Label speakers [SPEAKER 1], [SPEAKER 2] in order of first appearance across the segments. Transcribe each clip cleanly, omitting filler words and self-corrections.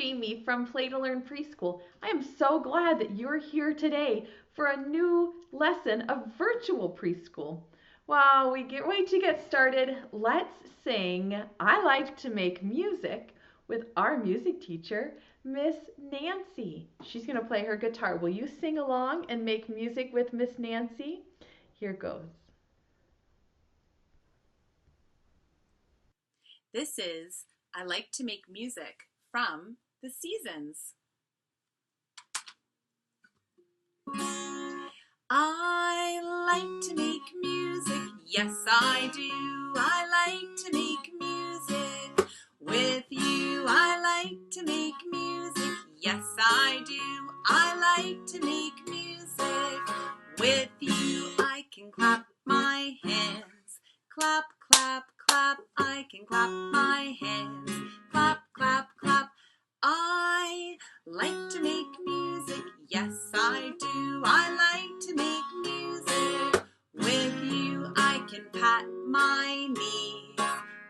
[SPEAKER 1] Jamie from Play to Learn Preschool. I am so glad that you're here today for a new lesson of virtual preschool. While we get ready to get started, let's sing I Like to Make Music with our music teacher, Miss Nancy. She's going to play her guitar. Will you sing along and make music with Miss Nancy? Here goes.
[SPEAKER 2] This is I Like to Make Music from The Seasons. I like to make music, yes I do. I like to make music with you. I like to make music, yes I do. I like to make music with you. I can clap my hands, clap, clap, clap. I can clap my hands, clap, clap, clap. I like to make music, yes I do. I like to make music with you. I can pat my knees,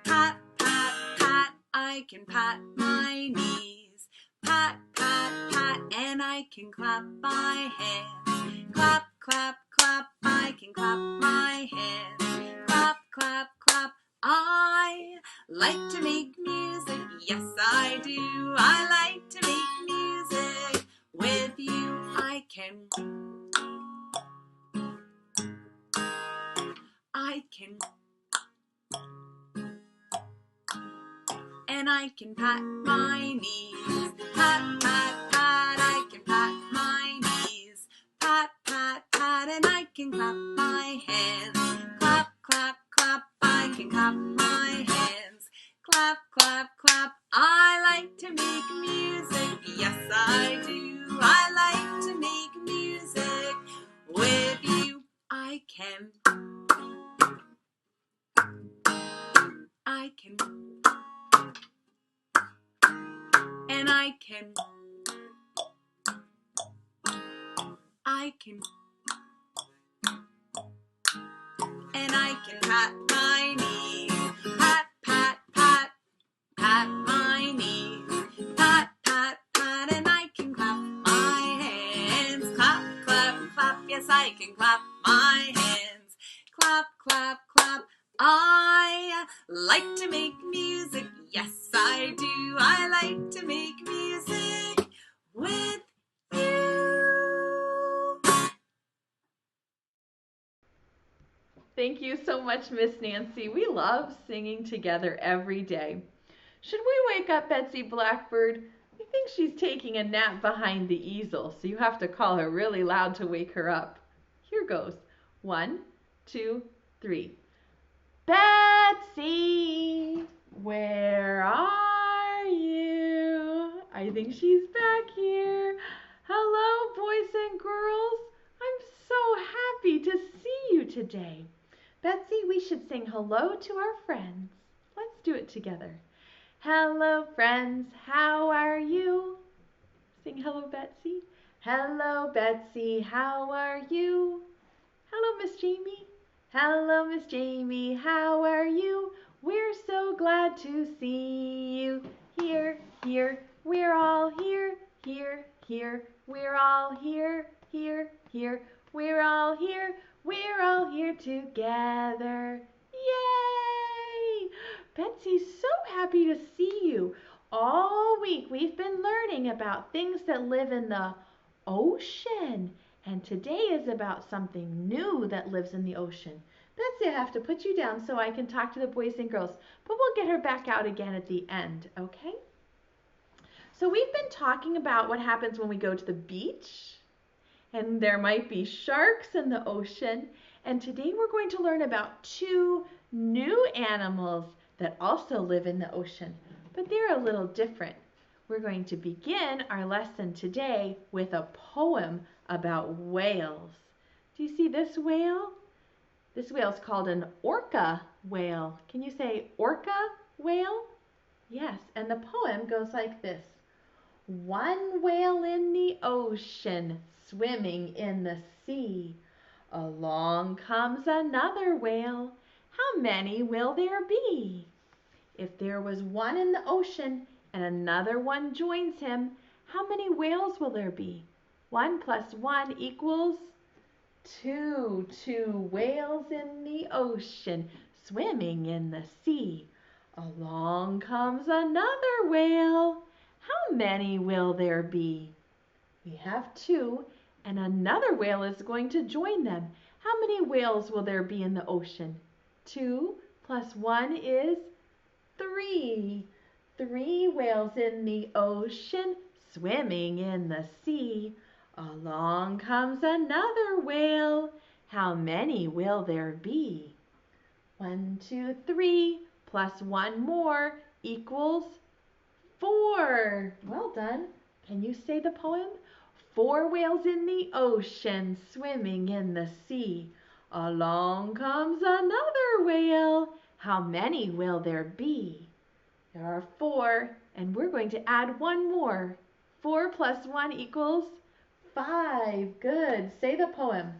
[SPEAKER 2] pat, pat, pat. I can pat my knees, pat, pat, pat. And I can clap my hands, clap, clap, clap. I can clap my hands, clap, clap, clap. I like to make music, yes I do. I like to make music with you. I can and I can pat my knees, pat, pat, pat. I can pat my knees, pat, pat, pat. And I can clap my hands, clap, clap, clap. I can clap my hands, clap, clap, clap. I like to make music, yes I do. I like to make music with you. I can and I can and I can pat my knees, pat, pat, pat, pat my knees, pat, pat, pat. And I can clap my hands, clap, clap, clap. Yes, I can clap my hands, clap, clap, clap. I like to make music, yes I do. I like to make music with you.
[SPEAKER 1] Thank you so much, Miss Nancy. We love singing together every day. Should we wake up Betsy Blackbird? I think she's taking a nap behind the easel, so you have to call her really loud to wake her up. Here goes. 1, 2, 3. Betsy, where are you? I think she's back here. Hello, boys and girls. I'm so happy to see you today. Betsy, we should sing hello to our friends. Let's do it together. Hello, friends. How are you? Sing hello, Betsy. Hello, Betsy. How are you? Hello, Miss Jamie. Hello, Miss Jamie. How are you? We're so glad to see you. Here, here. We're all here, here, here. We're all here, here, here. We're all here. We're all here together. Yay! Betsy's so happy to see you. All week we've been learning about things that live in the ocean. And today is about something new that lives in the ocean. Betsy, I have to put you down so I can talk to the boys and girls, but we'll get her back out again at the end, okay? So we've been talking about what happens when we go to the beach, and there might be sharks in the ocean. And today we're going to learn about 2 new animals that also live in the ocean, but they're a little different. We're going to begin our lesson today with a poem about whales. Do you see this whale? This whale is called an orca whale. Can you say orca whale? Yes, and the poem goes like this. One whale in the ocean, swimming in the sea. Along comes another whale. How many will there be? If there was one in the ocean and another one joins him, how many whales will there be? 1 plus 1 equals 2. 2 whales in the ocean, swimming in the sea. Along comes another whale. How many will there be? We have 2, and another whale is going to join them. How many whales will there be in the ocean? 2 plus 1 is 3. 3 whales in the ocean, swimming in the sea. Along comes another whale. How many will there be? 1, 2, 3 plus 1 more equals 4. Well done. Can you say the poem? 4 whales in the ocean, swimming in the sea. Along comes another whale. How many will there be? There are 4, and we're going to add 1 more. 4 plus 1 equals 5. Good. Say the poem.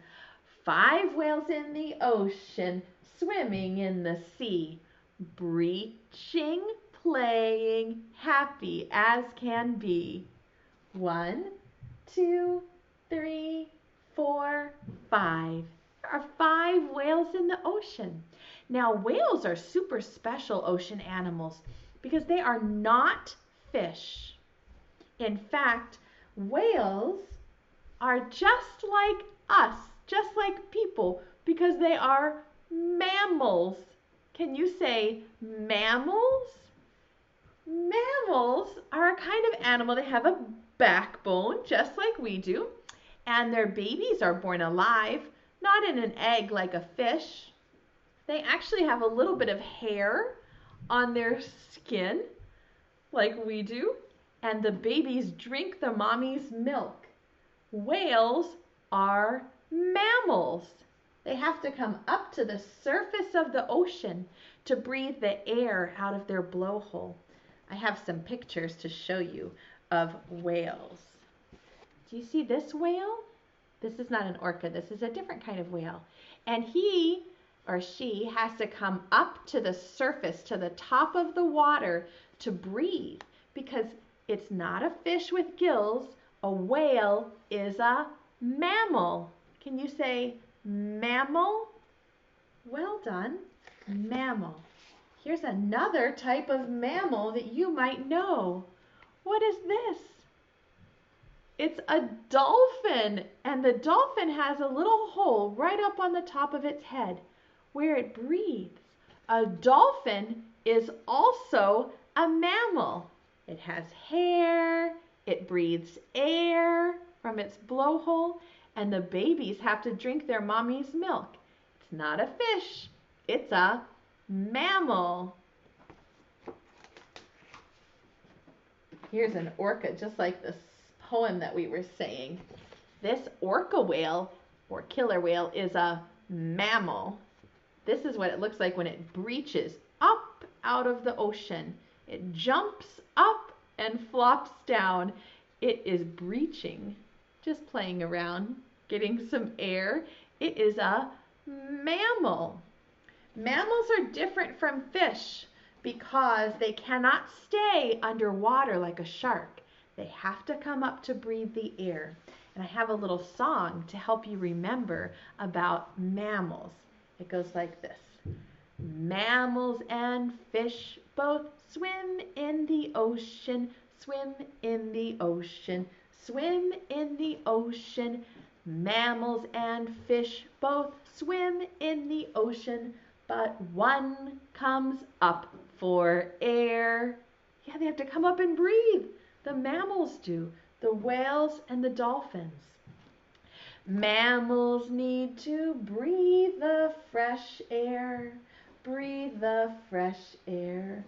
[SPEAKER 1] 5 whales in the ocean, swimming in the sea. Breaching, playing, happy as can be. 1, 2, 3, 4, 5. There are 5 whales in the ocean. Now, whales are super special ocean animals because they are not fish. In fact, whales are just like us, just like people, because they are mammals. Can you say mammals? Mammals are a kind of animal. They have a backbone, just like we do, and their babies are born alive, not in an egg like a fish. They actually have a little bit of hair on their skin, like we do, and the babies drink the mommy's milk. Whales are mammals. They have to come up to the surface of the ocean to breathe the air out of their blowhole. I have some pictures to show you of whales. Do you see this whale? This is not an orca. This is a different kind of whale. And he or she has to come up to the surface, to the top of the water to breathe, because it's not a fish with gills. A whale is a mammal. Can you say mammal? Well done. Mammal. Here's another type of mammal that you might know. What is this? It's a dolphin, and the dolphin has a little hole right up on the top of its head where it breathes. A dolphin is also a mammal. It has hair, it breathes air from its blowhole, and the babies have to drink their mommy's milk. It's not a fish, it's a mammal. Here's an orca, just like this poem that we were saying. This orca whale, or killer whale, is a mammal. This is what it looks like when it breaches up out of the ocean. It jumps up and flops down. It is breaching, just playing around, getting some air. It is a mammal. Mammals are different from fish because they cannot stay underwater like a shark. They have to come up to breathe the air. And I have a little song to help you remember about mammals. It goes like this. Mammals and fish both swim in the ocean, swim in the ocean, swim in the ocean. Mammals and fish both swim in the ocean, but one comes up for air. Yeah, they have to come up and breathe. The mammals do, the whales and the dolphins. Mammals need to breathe the fresh air, breathe the fresh air,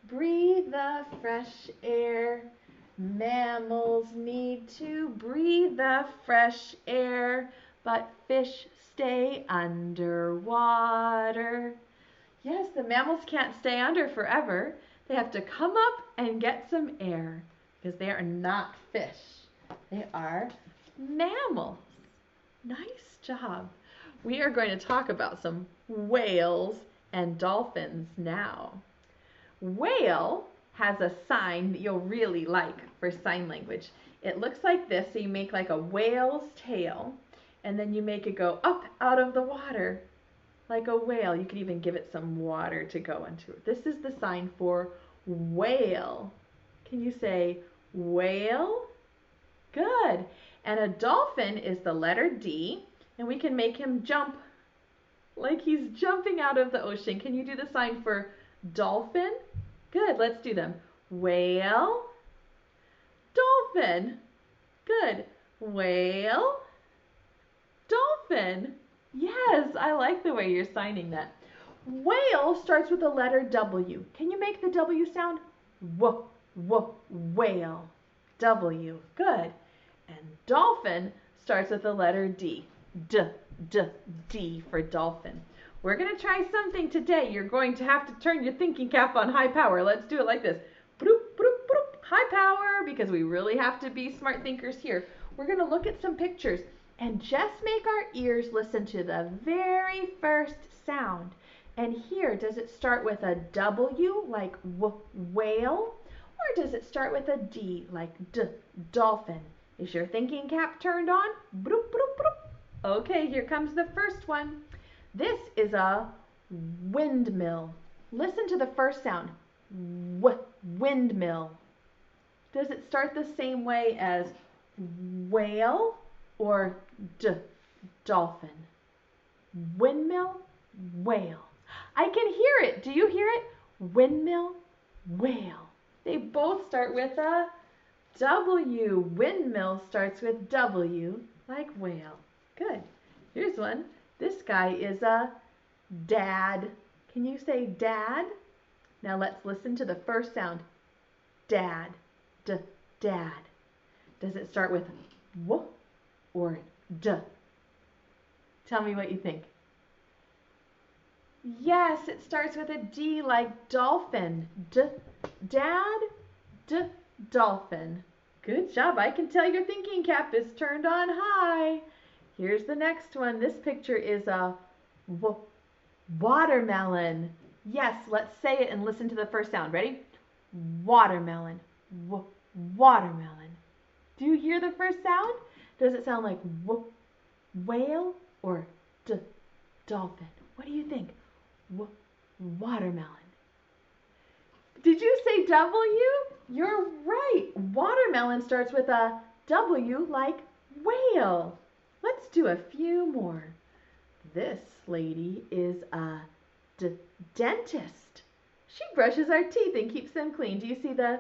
[SPEAKER 1] breathe the fresh air. Mammals need to breathe the fresh air, but fish stay underwater. Yes, the mammals can't stay under forever. They have to come up and get some air because they are not fish. They are mammals. Nice job. We are going to talk about some whales and dolphins now. Whale has a sign that you'll really like for sign language. It looks like this, so you make like a whale's tail, and then you make it go up out of the water like a whale. You could even give it some water to go into it. This is the sign for whale. Can you say whale? Good. And a dolphin is the letter D, and we can make him jump like he's jumping out of the ocean. Can you do the sign for dolphin? Good, let's do them. Whale, dolphin. Good. Whale, dolphin. Yes, I like the way you're signing that. Whale starts with the letter W. Can you make the W sound? W, w, whale. W. Good. And dolphin starts with the letter D. D, D, D for dolphin. We're going to try something today. You're going to have to turn your thinking cap on high power. Let's do it like this. Bloop, bloop, bloop. High power, because we really have to be smart thinkers here. We're going to look at some pictures and just make our ears listen to the very first sound. And here, does it start with a W like whale? Or does it start with a D like dolphin? Is your thinking cap turned on? Bloop, bloop, bloop. Okay, here comes the first one. This is a windmill. Listen to the first sound. Windmill. Does it start the same way as whale or dolphin? Windmill, whale. I can hear it. Do you hear it? Windmill, whale. They both start with a W. Windmill starts with W like whale. Good. Here's one. This guy is a dad. Can you say dad? Now let's listen to the first sound. Dad. Dad. Does it start with W or D? Tell me what you think. Yes, it starts with a D like dolphin. Dad, dolphin. Good job. I can tell your thinking cap is turned on high. Here's the next one. This picture is a watermelon. Yes, let's say it and listen to the first sound. Ready? Watermelon. Watermelon. Do you hear the first sound? Does it sound like whale or dolphin? What do you think? Watermelon. Did you say W? You're right. Watermelon starts with a W like whale. Let's do a few more. This lady is a dentist. She brushes our teeth and keeps them clean. Do you see the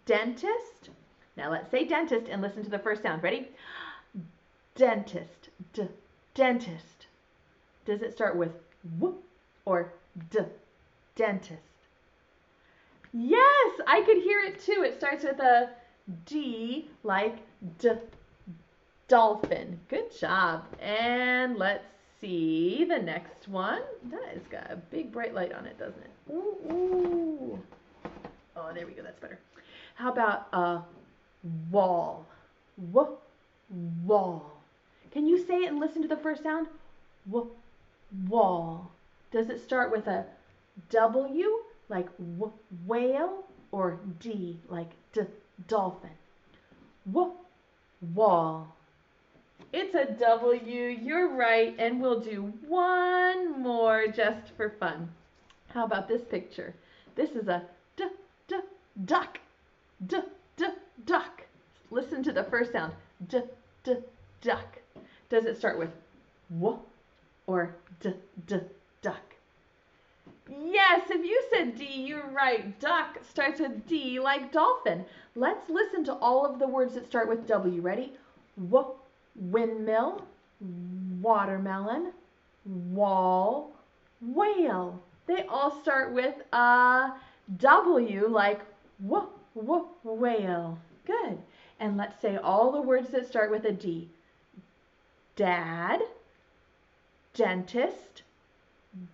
[SPEAKER 1] dentist? Now let's say dentist and listen to the first sound. Ready? Dentist. Dentist. Does it start with W or D? Dentist. Yes, I could hear it too. It starts with a D like dolphin. Good job. And let's see the next one. That has got a big bright light on it, doesn't it? Ooh, ooh. Oh, there we go. That's better. How about a wall? Wall. Can you say it and listen to the first sound? Wall. Does it start with a W like whale or D like dolphin? Wall. It's a W. You're right. And we'll do one more just for fun. How about this picture? This is a duck. Duck. Listen to the first sound. Duck. Does it start with W or duck? Yes, if you said D, you're right. Duck starts with D like dolphin. Let's listen to all of the words that start with W. Ready? Windmill, watermelon, wall, whale. They all start with a W like whale. Good. And let's say all the words that start with a D. Dad, dentist,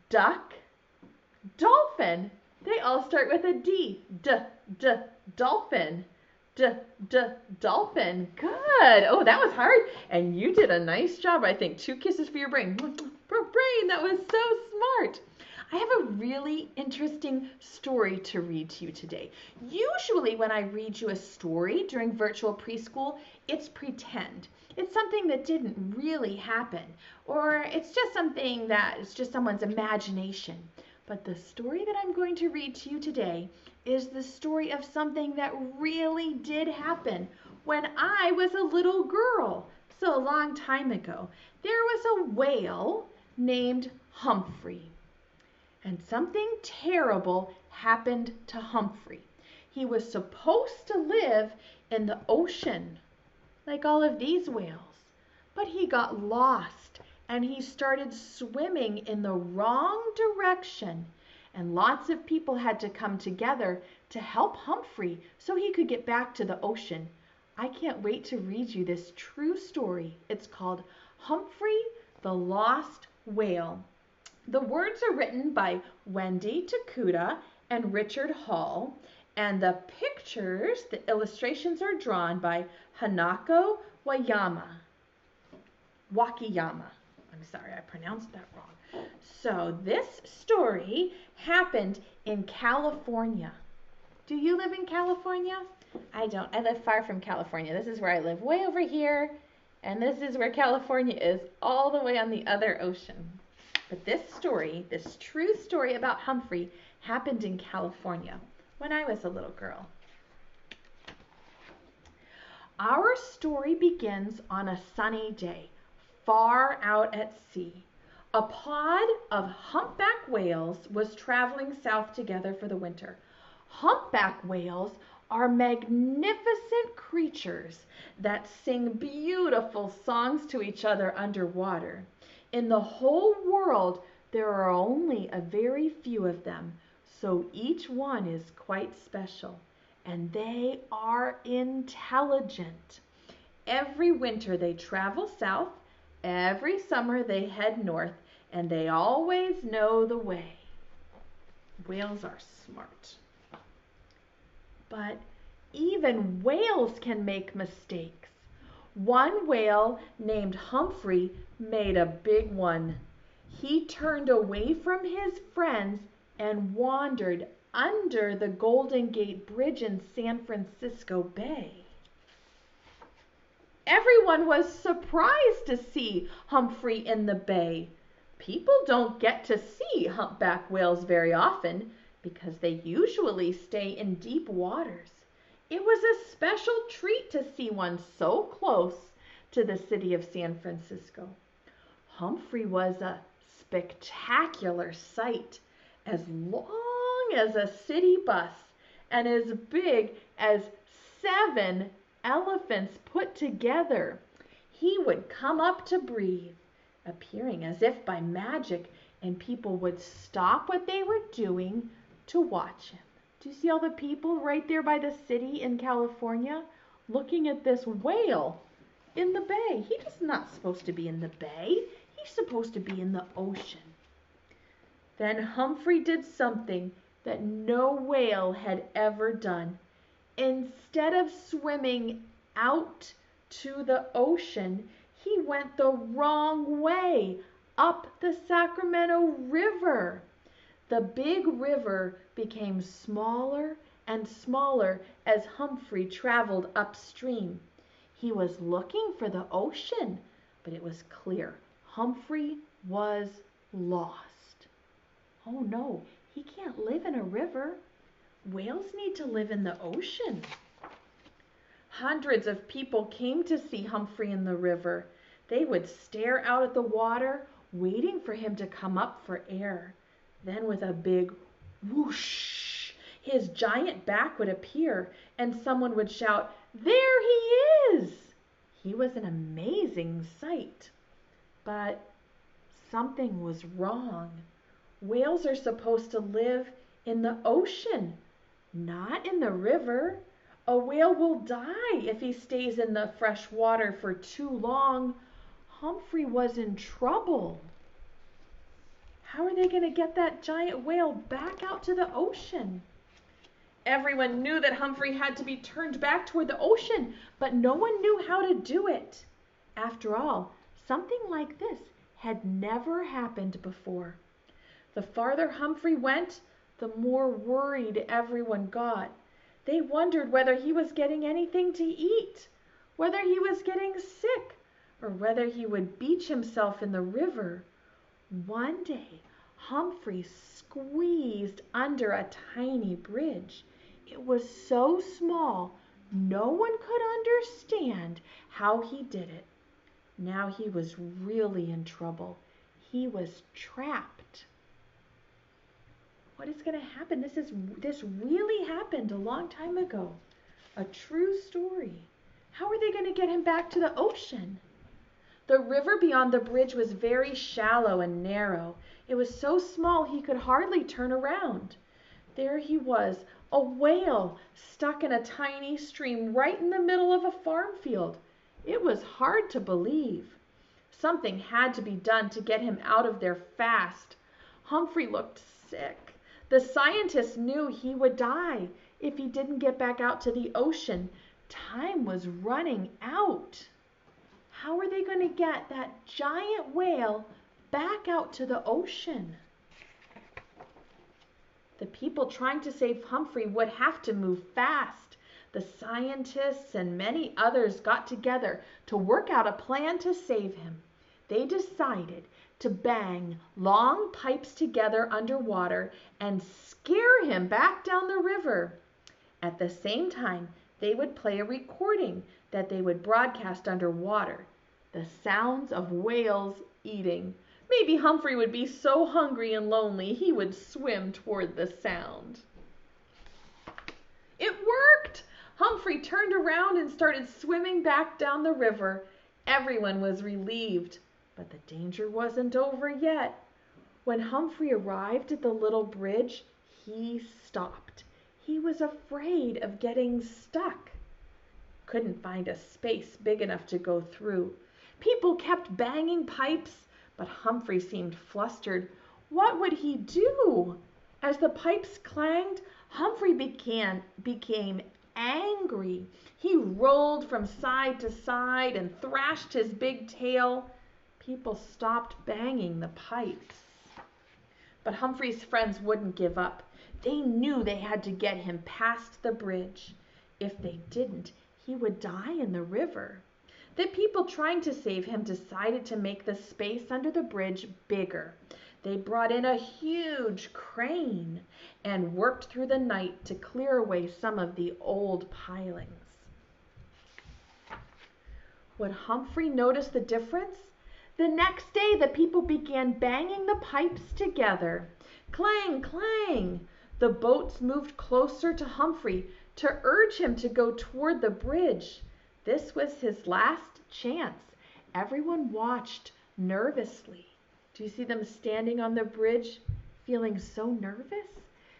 [SPEAKER 1] duck, dolphin. They all start with a D. Dolphin. Dolphin. Good. Oh, that was hard. And you did a nice job, I think. 2 kisses for your brain. Brain, that was so smart. I have a really interesting story to read to you today. Usually when I read you a story during virtual preschool, it's pretend. It's something that didn't really happen, or it's just something that is just someone's imagination. But the story that I'm going to read to you today is the story of something that really did happen when I was a little girl. So a long time ago, there was a whale named Humphrey. And something terrible happened to Humphrey. He was supposed to live in the ocean, like all of these whales. But he got lost and he started swimming in the wrong direction. And lots of people had to come together to help Humphrey so he could get back to the ocean. I can't wait to read you this true story. It's called Humphrey the Lost Whale. The words are written by Wendy Tokuda and Richard Hall, and the pictures, the illustrations are drawn by Hanako Wakiyama. I'm sorry, I pronounced that wrong. So this story happened in California. Do you live in California? I don't. I live far from California. This is where I live, way over here, and this is where California is, all the way on the other ocean. But this story, this true story about Humphrey, happened in California when I was a little girl. Our story begins on a sunny day, far out at sea. A pod of humpback whales was traveling south together for the winter. Humpback whales are magnificent creatures that sing beautiful songs to each other underwater. In the whole world, there are only a very few of them, so each one is quite special. And they are intelligent. Every winter they travel south, every summer they head north, and they always know the way. Whales are smart. But even whales can make mistakes. One whale named Humphrey made a big one. He turned away from his friends and wandered under the Golden Gate Bridge in San Francisco Bay. Everyone was surprised to see Humphrey in the bay. People don't get to see humpback whales very often because they usually stay in deep waters. It was a special treat to see one so close to the city of San Francisco. Humphrey was a spectacular sight, as long as a city bus and as big as 7 elephants put together. He would come up to breathe, appearing as if by magic, and people would stop what they were doing to watch him. Do you see all the people right there by the city in California looking at this whale in the bay? He's not supposed to be in the bay. He's supposed to be in the ocean. Then Humphrey did something that no whale had ever done. Instead of swimming out to the ocean, he went the wrong way, up the Sacramento River. The big river became smaller and smaller as Humphrey traveled upstream. He was looking for the ocean, but it was clear Humphrey was lost. Oh no, he can't live in a river. Whales need to live in the ocean. Hundreds of people came to see Humphrey in the river. They would stare out at the water, waiting for him to come up for air. Then with a big whoosh, his giant back would appear and someone would shout, "There he is!" He was an amazing sight. But something was wrong. Whales are supposed to live in the ocean, not in the river. A whale will die if he stays in the fresh water for too long. Humphrey was in trouble. How are they going to get that giant whale back out to the ocean? Everyone knew that Humphrey had to be turned back toward the ocean, but no one knew how to do it. After all, something like this had never happened before. The farther Humphrey went, the more worried everyone got. They wondered whether he was getting anything to eat, whether he was getting sick, or whether he would beach himself in the river. One day, Humphrey squeezed under a tiny bridge. It was so small, no one could understand how he did it. Now he was really in trouble. He was trapped. What is going to happen? This really happened a long time ago. A true story. How are they going to get him back to the ocean? The river beyond the bridge was very shallow and narrow. It was so small he could hardly turn around. There he was, a whale stuck in a tiny stream right in the middle of a farm field. It was hard to believe. Something had to be done to get him out of there fast. Humphrey looked sick. The scientists knew he would die if he didn't get back out to the ocean. Time was running out. How are they going to get that giant whale back out to the ocean? The people trying to save Humphrey would have to move fast. The scientists and many others got together to work out a plan to save him. They decided to bang long pipes together underwater and scare him back down the river. At the same time, they would play a recording that they would broadcast underwater. The sounds of whales eating. Maybe Humphrey would be so hungry and lonely he would swim toward the sound. It worked! Humphrey turned around and started swimming back down the river. Everyone was relieved, but the danger wasn't over yet. When Humphrey arrived at the little bridge, he stopped. He was afraid of getting stuck. Couldn't find a space big enough to go through. People kept banging pipes, but Humphrey seemed flustered. What would he do? As the pipes clanged, Humphrey became angry. He rolled from side to side and thrashed his big tail. People stopped banging the pipes. But Humphrey's friends wouldn't give up. They knew they had to get him past the bridge. If they didn't, he would die in the river. The people trying to save him decided to make the space under the bridge bigger. They brought in a huge crane and worked through the night to clear away some of the old pilings. Would Humphrey notice the difference? The next day, the people began banging the pipes together. Clang, clang! The boats moved closer to Humphrey to urge him to go toward the bridge. This was his last chance. Everyone watched nervously. Do you see them standing on the bridge, feeling so nervous?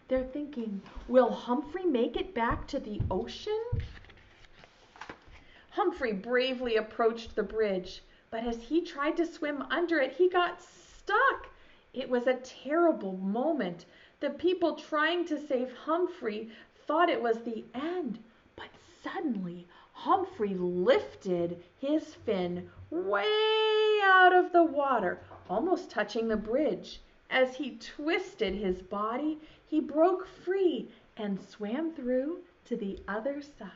[SPEAKER 1] They're thinking, will Humphrey make it back to the ocean? Humphrey bravely approached the bridge, but as he tried to swim under it, he got stuck. It was a terrible moment. The people trying to save Humphrey thought it was the end, but suddenly Humphrey lifted his fin way out of the water, almost touching the bridge. As he twisted his body, he broke free and swam through to the other side.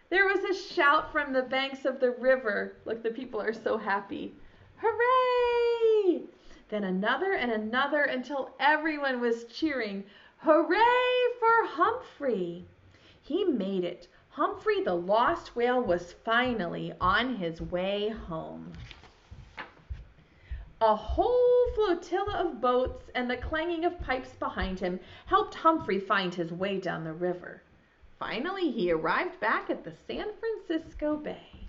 [SPEAKER 1] There was a shout from the banks of the river. Look, the people are so happy. Hooray! Then another and another until everyone was cheering, hooray for Humphrey! He made it. Humphrey the Lost Whale was finally on his way home. A whole flotilla of boats and the clanging of pipes behind him helped Humphrey find his way down the river. Finally, he arrived back at the San Francisco Bay.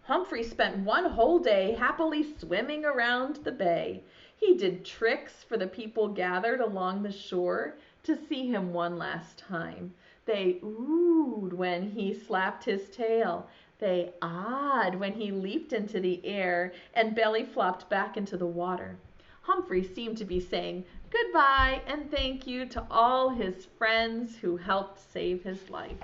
[SPEAKER 1] Humphrey spent one whole day happily swimming around the bay. He did tricks for the people gathered along the shore to see him one last time. They oohed when he slapped his tail. They ahed when he leaped into the air and belly flopped back into the water. Humphrey seemed to be saying goodbye and thank you to all his friends who helped save his life.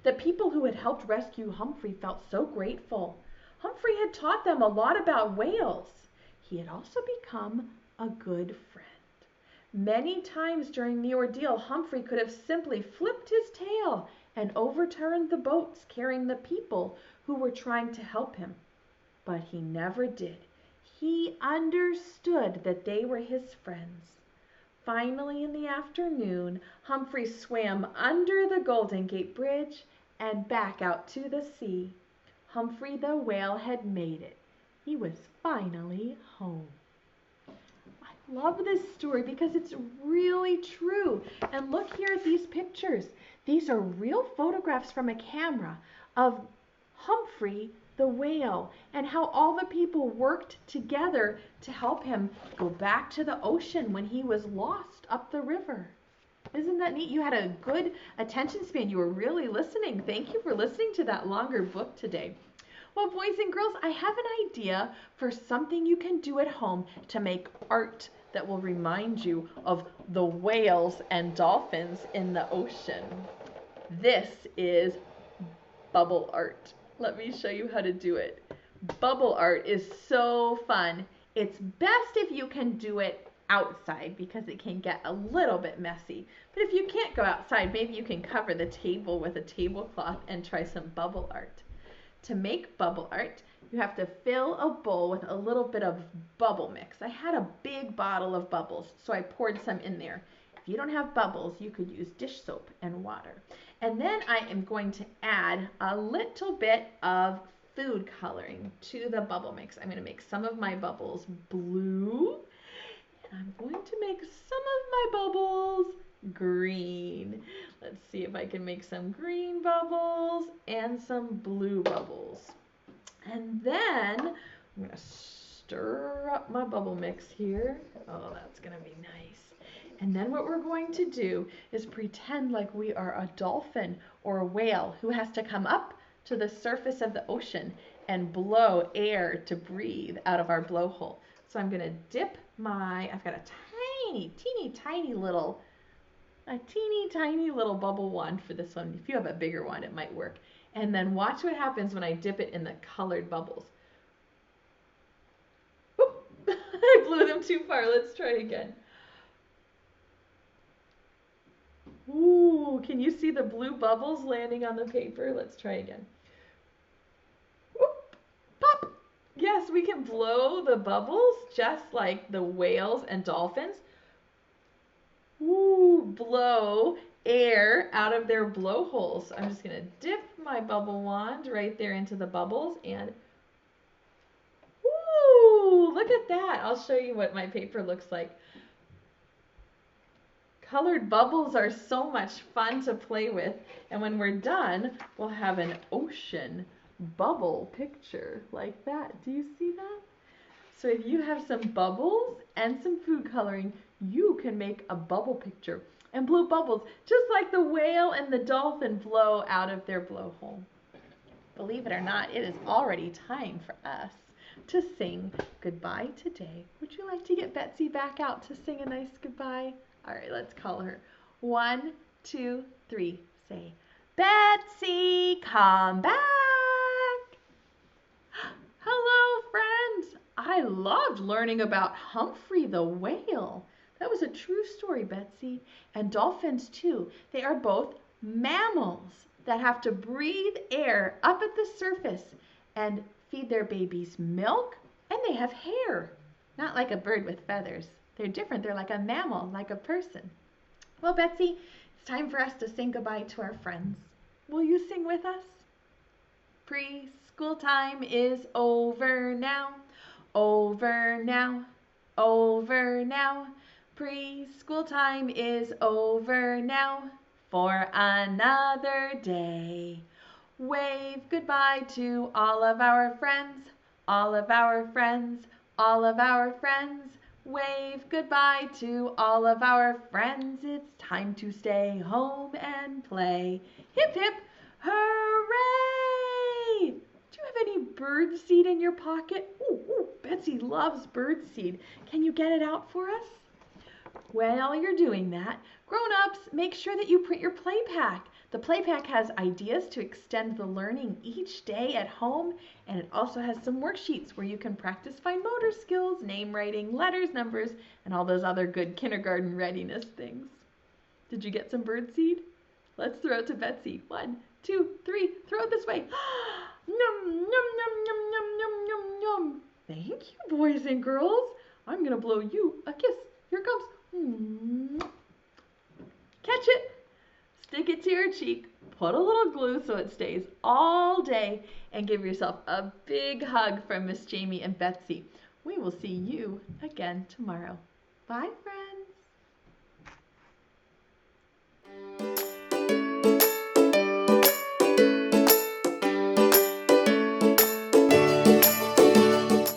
[SPEAKER 1] The people who had helped rescue Humphrey felt so grateful. Humphrey had taught them a lot about whales. he had also become a good friend. Many times during the ordeal, Humphrey could have simply flipped his tail and overturned the boats carrying the people who were trying to help him. But he never did. He understood that they were his friends. Finally, in the afternoon, Humphrey swam under the Golden Gate Bridge and back out to the sea. Humphrey the Whale had made it. He was finally home. I love this story because it's really true. And look here at these pictures. These are real photographs from a camera of Humphrey the whale and how all the people worked together to help him go back to the ocean when he was lost up the river. Isn't that neat? You had a good attention span. You were really listening. Thank you for listening to that longer book today. Well, boys and girls, I have an idea for something you can do at home to make art that will remind you of the whales and dolphins in the ocean. This is bubble art. Let me show you how to do it. Bubble art is so fun. It's best if you can do it outside because it can get a little bit messy. But if you can't go outside, maybe you can cover the table with a tablecloth and try some bubble art. To make bubble art, you have to fill a bowl with a little bit of bubble mix. I had a big bottle of bubbles, so I poured some in there. If you don't have bubbles, you could use dish soap and water. And then I am going to add a little bit of food coloring to the bubble mix. I'm going to make some of my bubbles blue, and I'm going to make some of my bubbles green. Let's see if I can make some green bubbles and some blue bubbles. And then I'm going to stir up my bubble mix here. Oh, that's going to be nice. And then what we're going to do is pretend like we are a dolphin or a whale who has to come up to the surface of the ocean and blow air to breathe out of our blowhole. So I'm going to dip I've got a teeny tiny little bubble wand for this one. If you have a bigger one, it might work. And then watch what happens when I dip it in the colored bubbles. Oop, I blew them too far. Let's try again. Ooh, can you see the blue bubbles landing on the paper? Let's try again. Oop, pop. Yes, we can blow the bubbles just like the whales and dolphins. Ooh, blow air out of their blowholes. I'm just going to dip my bubble wand right there into the bubbles and ooh, look at that. I'll show you what my paper looks like. Colored bubbles are so much fun to play with, and when we're done, we'll have an ocean bubble picture like that. Do you see that? So if you have some bubbles and some food coloring, you can make a bubble picture and blow bubbles just like the whale and the dolphin blow out of their blowhole. Believe it or not, it is already time for us to sing goodbye today. Would you like to get Betsy back out to sing a nice goodbye? All right, let's call her. 1, 2, 3. Say, Betsy, come back. Hello, friends. I loved learning about Humphrey the whale. That was a true story, Betsy. And dolphins, too. They are both mammals that have to breathe air up at the surface and feed their babies milk, and they have hair. Not like a bird with feathers. They're different. They're like a mammal, like a person. Well, Betsy, it's time for us to say goodbye to our friends. Will you sing with us? Preschool time is over now. Over now. Over now. Preschool time is over now for another day. Wave goodbye to all of our friends, all of our friends, all of our friends. Wave goodbye to all of our friends. It's time to stay home and play. Hip, hip, hooray! Do you have any bird seed in your pocket? Ooh, Betsy loves bird seed. Can you get it out for us? While you're doing that, grown-ups, make sure that you print your play pack. The play pack has ideas to extend the learning each day at home, and it also has some worksheets where you can practice fine motor skills, name writing, letters, numbers, and all those other good kindergarten readiness things. Did you get some birdseed? Let's throw it to Betsy. 1, 2, 3, throw it this way. Num, num, num, num, num, num, num, num. Thank you, boys and girls. I'm gonna blow you a kiss. Here it comes. Catch it. Stick it to your cheek, put a little glue so it stays all day, and give yourself a big hug from Miss Jamie and Betsy. We will see you again tomorrow. Bye, friends.